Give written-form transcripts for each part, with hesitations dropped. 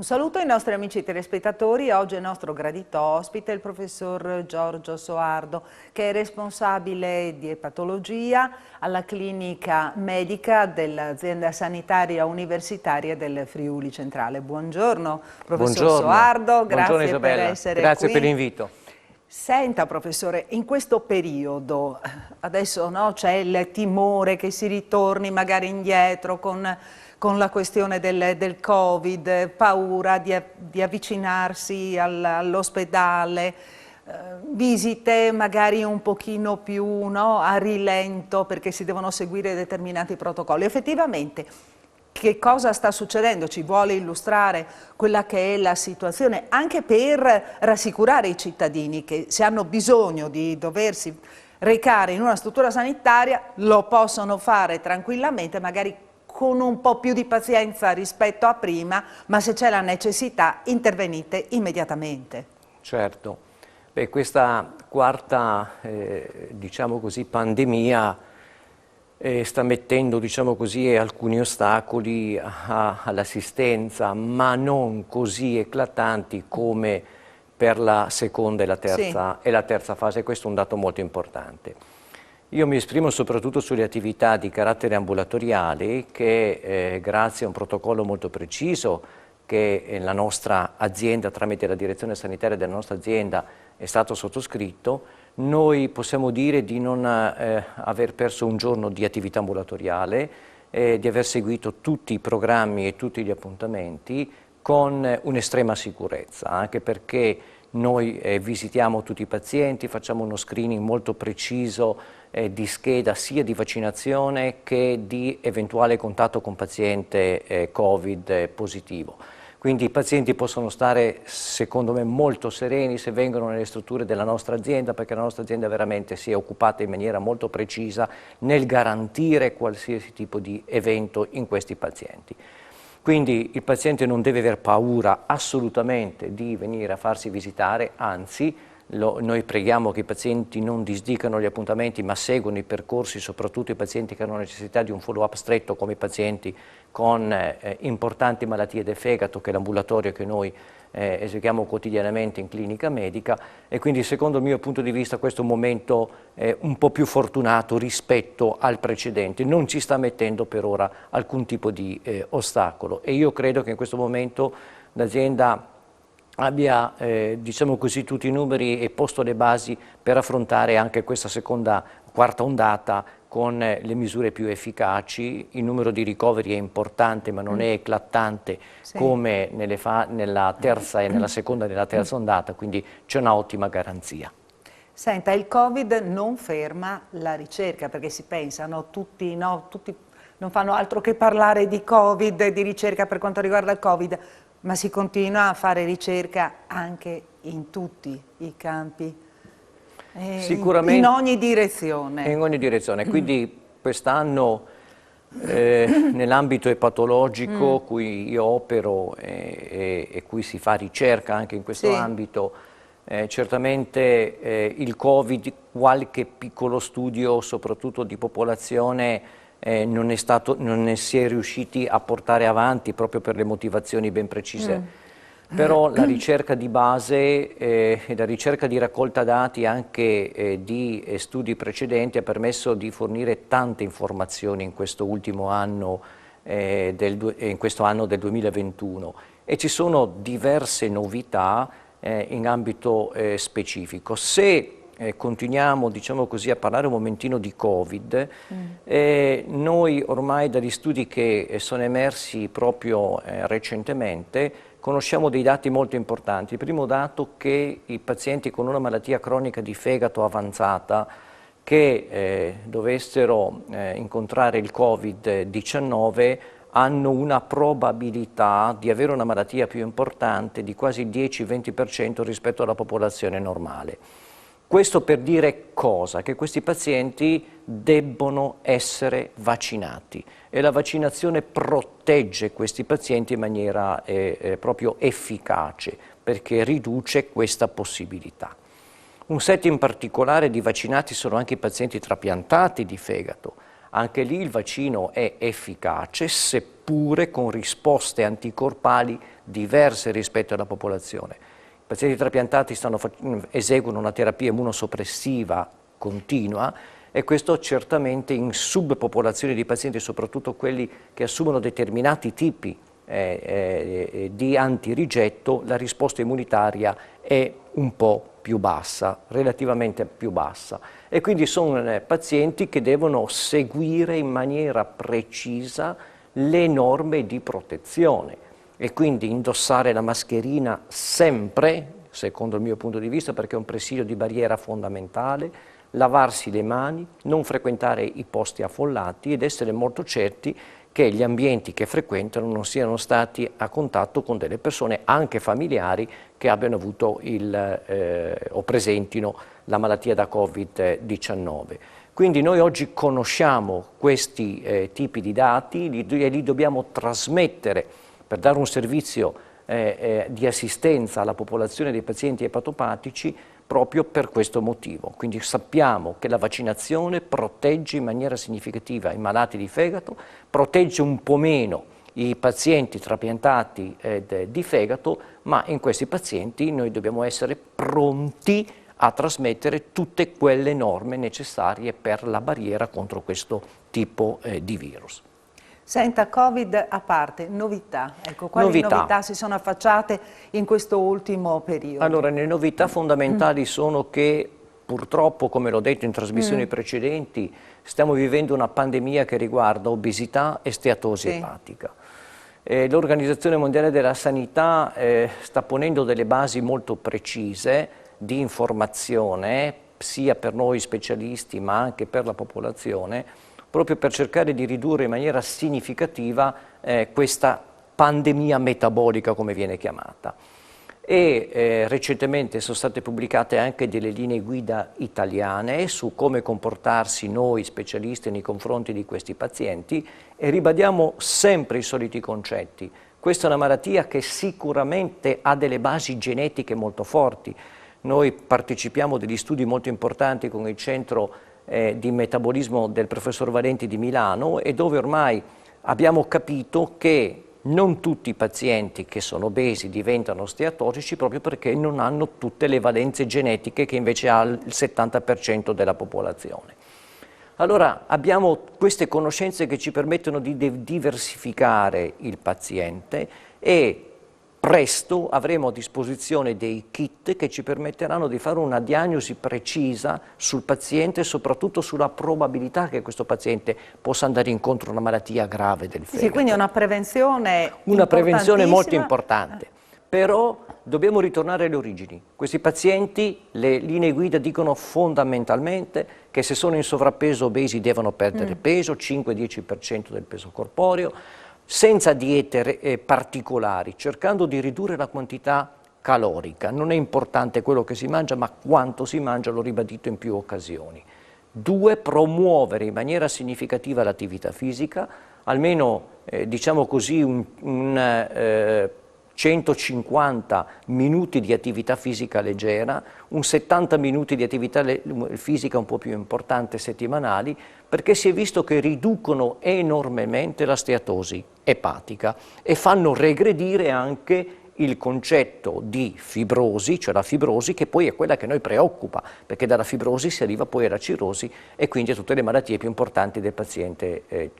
saluto ai nostri amici telespettatori. Oggi è il nostro gradito ospite il professor Giorgio Soardo, che è responsabile di epatologia alla clinica medica dell'azienda sanitaria universitaria del Friuli Centrale. Buongiorno professor Soardo, grazie per essere qui. Grazie per l'invito. Senta professore, in questo periodo, adesso c'è il timore che si ritorni magari indietro con la questione del Covid, paura di avvicinarsi all'ospedale, visite magari un pochino più a rilento perché si devono seguire determinati protocolli. Effettivamente, che cosa sta succedendo? Ci vuole illustrare quella che è la situazione, anche per rassicurare i cittadini che se hanno bisogno di doversi recare in una struttura sanitaria lo possono fare tranquillamente, magari con un po' più di pazienza rispetto a prima, ma se c'è la necessità intervenite immediatamente. Certo. Beh, questa quarta, diciamo così, pandemia sta mettendo, diciamo così, alcuni ostacoli all'assistenza, ma non così eclatanti come per la seconda e la terza fase. Questo è un dato molto importante. Io mi esprimo soprattutto sulle attività di carattere ambulatoriale che grazie a un protocollo molto preciso che la nostra azienda, tramite la direzione sanitaria della nostra azienda, è stato sottoscritto, noi possiamo dire di non aver perso un giorno di attività ambulatoriale, di aver seguito tutti i programmi e tutti gli appuntamenti con un'estrema sicurezza, anche perché noi visitiamo tutti i pazienti, facciamo uno screening molto preciso di scheda sia di vaccinazione che di eventuale contatto con paziente Covid positivo. Quindi i pazienti possono stare, secondo me, molto sereni se vengono nelle strutture della nostra azienda, perché la nostra azienda veramente si è occupata in maniera molto precisa nel garantire qualsiasi tipo di evento in questi pazienti. Quindi il paziente non deve aver paura assolutamente di venire a farsi visitare, anzi noi preghiamo che i pazienti non disdicano gli appuntamenti ma seguono i percorsi, soprattutto i pazienti che hanno necessità di un follow-up stretto come i pazienti con importanti malattie del fegato, che è l'ambulatorio che noi eseguiamo quotidianamente in clinica medica, e quindi secondo il mio punto di vista questo è un momento un po' più fortunato rispetto al precedente, non ci sta mettendo per ora alcun tipo di ostacolo, e io credo che in questo momento l'azienda abbia diciamo così tutti i numeri e posto le basi per affrontare anche questa quarta ondata con le misure più efficaci. Il numero di ricoveri è importante ma non è eclatante come nella terza e nella seconda e nella terza ondata, quindi c'è un'ottima garanzia. Senta, il Covid non ferma la ricerca, perché si pensano tutti non fanno altro che parlare di Covid, di ricerca per quanto riguarda il Covid, ma si continua a fare ricerca anche in tutti i campi, sicuramente in ogni direzione. In ogni direzione, quindi quest'anno nell'ambito epatologico cui io opero e cui si fa ricerca anche in questo ambito, certamente il Covid, qualche piccolo studio soprattutto di popolazione non ne si è riusciti a portare avanti proprio per le motivazioni ben precise. Però la ricerca di base e la ricerca di raccolta dati anche di studi precedenti ha permesso di fornire tante informazioni in questo ultimo anno, in questo anno del 2021, e ci sono diverse novità in ambito specifico. Se continuiamo, diciamo così, a parlare un momentino di Covid, noi ormai dagli studi che sono emersi proprio recentemente conosciamo dei dati molto importanti. Il primo dato è che i pazienti con una malattia cronica di fegato avanzata che dovessero incontrare il Covid-19 hanno una probabilità di avere una malattia più importante di quasi il 10-20% rispetto alla popolazione normale. Questo per dire cosa? Che questi pazienti debbono essere vaccinati e la vaccinazione protegge questi pazienti in maniera proprio efficace, perché riduce questa possibilità. Un set in particolare di vaccinati sono anche i pazienti trapiantati di fegato. Anche lì il vaccino è efficace, seppur eppure con risposte anticorpali diverse rispetto alla popolazione. I pazienti trapiantati eseguono una terapia immunosoppressiva continua e questo certamente in subpopolazioni di pazienti, soprattutto quelli che assumono determinati tipi di antirigetto, la risposta immunitaria è un po' più bassa, relativamente più bassa. E quindi sono pazienti che devono seguire in maniera precisa le norme di protezione e quindi indossare la mascherina sempre, secondo il mio punto di vista, perché è un presidio di barriera fondamentale, lavarsi le mani, non frequentare i posti affollati ed essere molto certi che gli ambienti che frequentano non siano stati a contatto con delle persone, anche familiari, che abbiano avuto o presentino la malattia da Covid-19. Quindi noi oggi conosciamo questi tipi di dati e li dobbiamo trasmettere per dare un servizio di assistenza alla popolazione dei pazienti epatopatici proprio per questo motivo. Quindi sappiamo che la vaccinazione protegge in maniera significativa i malati di fegato, protegge un po' meno i pazienti trapiantati di fegato, ma in questi pazienti noi dobbiamo essere pronti a trasmettere tutte quelle norme necessarie per la barriera contro questo tipo di virus. Senta, Covid a parte, novità, ecco, quali novità si sono affacciate in questo ultimo periodo? Allora, le novità fondamentali sono che purtroppo, come l'ho detto in trasmissioni precedenti, stiamo vivendo una pandemia che riguarda obesità e steatosi epatica. L'Organizzazione Mondiale della Sanità sta ponendo delle basi molto precise di informazione, sia per noi specialisti ma anche per la popolazione, proprio per cercare di ridurre in maniera significativa questa pandemia metabolica, come viene chiamata. E recentemente sono state pubblicate anche delle linee guida italiane su come comportarsi noi specialisti nei confronti di questi pazienti e ribadiamo sempre i soliti concetti. Questa è una malattia che sicuramente ha delle basi genetiche molto forti. Noi partecipiamo a degli studi molto importanti con il centro di metabolismo del professor Valenti di Milano e dove ormai abbiamo capito che non tutti i pazienti che sono obesi diventano steatotici proprio perché non hanno tutte le valenze genetiche che invece ha il 70% della popolazione. Allora abbiamo queste conoscenze che ci permettono di diversificare il paziente e presto avremo a disposizione dei kit che ci permetteranno di fare una diagnosi precisa sul paziente e soprattutto sulla probabilità che questo paziente possa andare incontro a una malattia grave del fegato. Sì, quindi una prevenzione molto importante. Però dobbiamo ritornare alle origini. Questi pazienti, le linee guida dicono fondamentalmente che se sono in sovrappeso obesi devono perdere peso, 5-10% del peso corporeo, senza diete particolari, cercando di ridurre la quantità calorica. Non è importante quello che si mangia, ma quanto si mangia, l'ho ribadito in più occasioni. 2, promuovere in maniera significativa l'attività fisica, almeno diciamo così 150 minuti di attività fisica leggera, un 70 minuti di attività fisica un po' più importante settimanali, perché si è visto che riducono enormemente la steatosi epatica e fanno regredire anche il concetto di fibrosi, cioè la fibrosi che poi è quella che noi preoccupa, perché dalla fibrosi si arriva poi alla cirrosi e quindi a tutte le malattie più importanti del paziente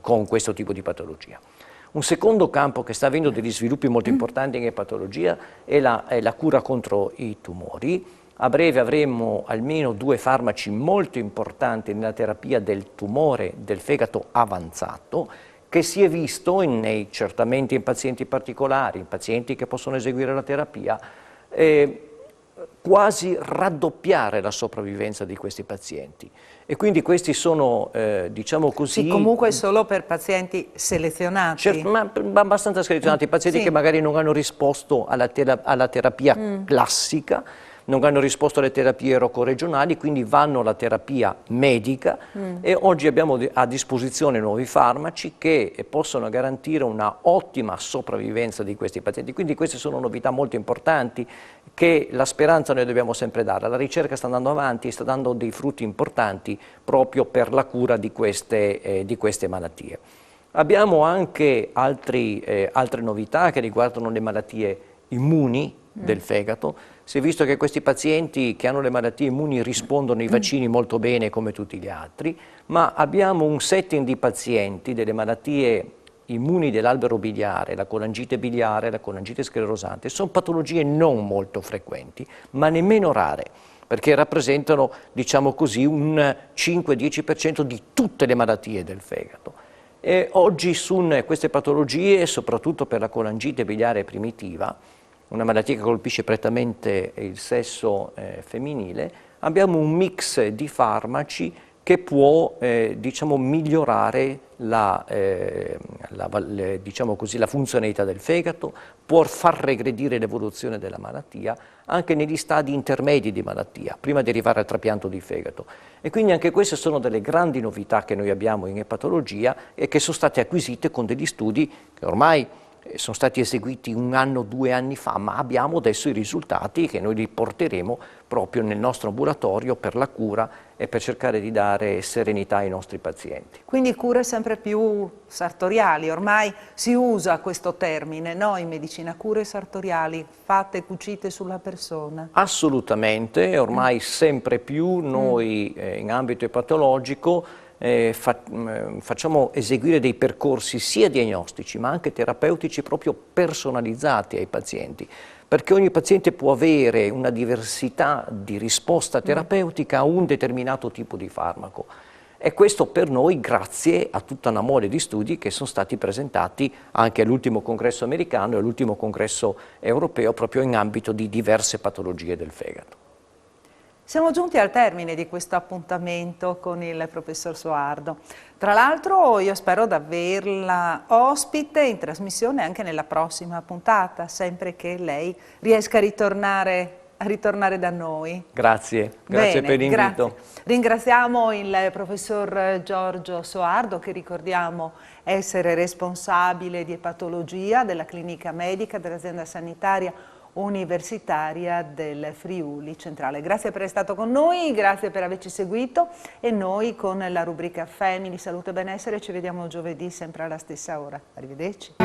con questo tipo di patologia. Un secondo campo che sta avendo degli sviluppi molto importanti in epatologia è la cura contro i tumori. A breve avremo almeno 2 farmaci molto importanti nella terapia del tumore del fegato avanzato, che si è visto certamente in pazienti particolari, in pazienti che possono eseguire la terapia, quasi raddoppiare la sopravvivenza di questi pazienti. E quindi questi sono, diciamo così... Sì, comunque solo per pazienti selezionati. Certo, ma abbastanza selezionati, pazienti che magari non hanno risposto alla terapia classica, non hanno risposto alle terapie rocoregionali, quindi vanno alla terapia medica e oggi abbiamo a disposizione nuovi farmaci che possono garantire una ottima sopravvivenza di questi pazienti. Quindi queste sono novità molto importanti che la speranza noi dobbiamo sempre dare. La ricerca sta andando avanti e sta dando dei frutti importanti proprio per la cura di queste malattie. Abbiamo anche altre novità che riguardano le malattie immuni del fegato. Si è visto che questi pazienti che hanno le malattie immuni rispondono ai vaccini molto bene come tutti gli altri, ma abbiamo un setting di pazienti delle malattie immuni dell'albero biliare, la colangite biliare, la colangite sclerosante. Sono patologie non molto frequenti, ma nemmeno rare, perché rappresentano, diciamo così, un 5-10% di tutte le malattie del fegato. E oggi su queste patologie, soprattutto per la colangite biliare primitiva, una malattia che colpisce prettamente il sesso femminile, abbiamo un mix di farmaci che può diciamo, migliorare diciamo così, la funzionalità del fegato, può far regredire l'evoluzione della malattia anche negli stadi intermedi di malattia, prima di arrivare al trapianto di fegato. E quindi anche queste sono delle grandi novità che noi abbiamo in epatologia e che sono state acquisite con degli studi che ormai sono stati eseguiti 1 anno, 2 anni fa, ma abbiamo adesso i risultati che noi li porteremo proprio nel nostro ambulatorio per la cura e per cercare di dare serenità ai nostri pazienti. Quindi cure sempre più sartoriali, ormai si usa questo termine, no? In medicina, cure sartoriali, fatte e cucite sulla persona. Assolutamente, ormai sempre più noi in ambito epatologico facciamo eseguire dei percorsi sia diagnostici ma anche terapeutici proprio personalizzati ai pazienti, perché ogni paziente può avere una diversità di risposta terapeutica a un determinato tipo di farmaco. E questo per noi grazie a tutta una mole di studi che sono stati presentati anche all'ultimo congresso americano e all'ultimo congresso europeo proprio in ambito di diverse patologie del fegato. Siamo giunti al termine di questo appuntamento con il professor Soardo. Tra l'altro io spero di averla ospite in trasmissione anche nella prossima puntata, sempre che lei riesca a ritornare da noi. Grazie, grazie per l'invito. Ringraziamo il professor Giorgio Soardo, che ricordiamo essere responsabile di epatologia della clinica medica dell'azienda sanitaria universitaria del Friuli Centrale. Grazie per essere stato con noi, grazie per averci seguito e noi con la rubrica Family, Salute e Benessere ci vediamo giovedì sempre alla stessa ora. Arrivederci.